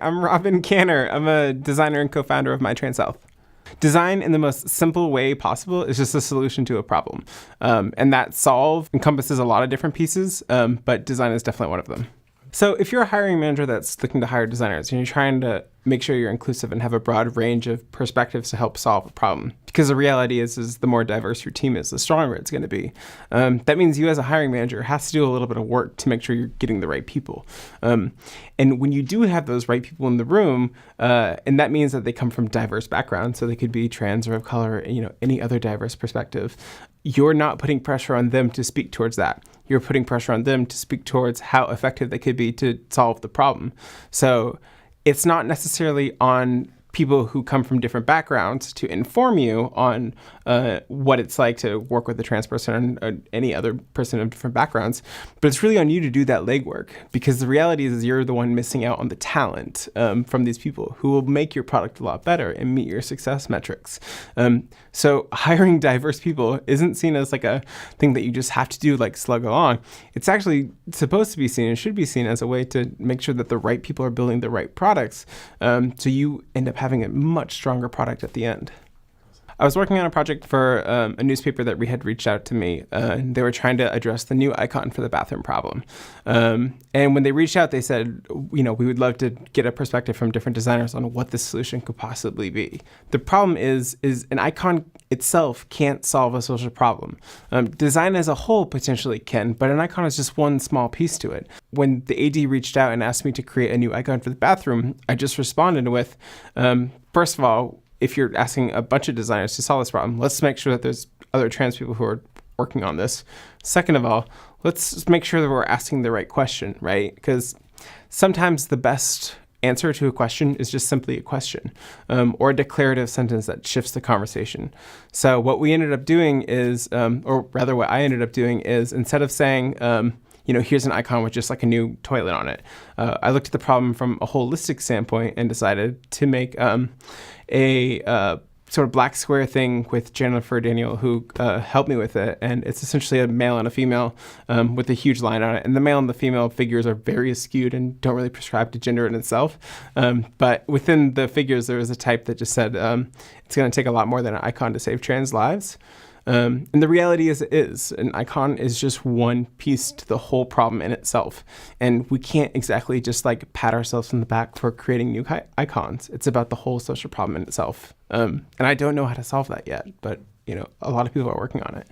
I'm Robyn Kanner. I'm a designer and co-founder of MyTransHealth. Design in the most simple way possible is just a solution to a problem. And that solve encompasses a lot of different pieces, but design is definitely one of them. So if you're a hiring manager that's looking to hire designers and you're trying to make sure you're inclusive and have a broad range of perspectives to help solve a problem, because the reality is the more diverse your team is, the stronger it's going to be. That means you as a hiring manager has to do a little bit of work to make sure you're getting the right people. And when you do have those right people in the room, and that means that they come from diverse backgrounds, so they could be trans or of color, any other diverse perspective, you're not putting pressure on them to speak towards that. You're putting pressure on them to speak towards how effective they could be to solve the problem. So it's not necessarily on people who come from different backgrounds to inform you on what it's like to work with a trans person or any other person of different backgrounds, but it's really on you to do that legwork, because the reality is you're the one missing out on the talent from these people who will make your product a lot better and meet your success metrics. So hiring diverse people isn't seen as like a thing that you just have to do like slug along. It's actually supposed to be seen and should be seen as a way to make sure that the right people are building the right products, so you end up having a much stronger product at the end. I was working on a project for a newspaper that had reached out to me. They were trying to address the new icon for the bathroom problem. And when they reached out, they said, we would love to get a perspective from different designers on what the solution could possibly be. The problem is an icon itself can't solve a social problem. Design as a whole potentially can, but an icon is just one small piece to it. When the AD reached out and asked me to create a new icon for the bathroom, I just responded with, first of all, if you're asking a bunch of designers to solve this problem, let's make sure that there's other trans people who are working on this. Second of all, let's make sure that we're asking the right question, right? Because sometimes the best answer to a question is just simply a question, or a declarative sentence that shifts the conversation. So what we ended up doing is, or rather what I ended up doing is, instead of saying, here's an icon with just like a new toilet on it, I looked at the problem from a holistic standpoint and decided to make a sort of black square thing with Jennifer Daniel, who helped me with it. And it's essentially a male and a female with a huge line on it. And the male and the female figures are very skewed and don't really prescribe to gender in itself. But within the figures, there was a type that just said it's going to take a lot more than an icon to save trans lives. And the reality is an icon is just one piece to the whole problem in itself. And we can't exactly just like pat ourselves on the back for creating new icons. It's about the whole social problem in itself. And I don't know how to solve that yet, but a lot of people are working on it.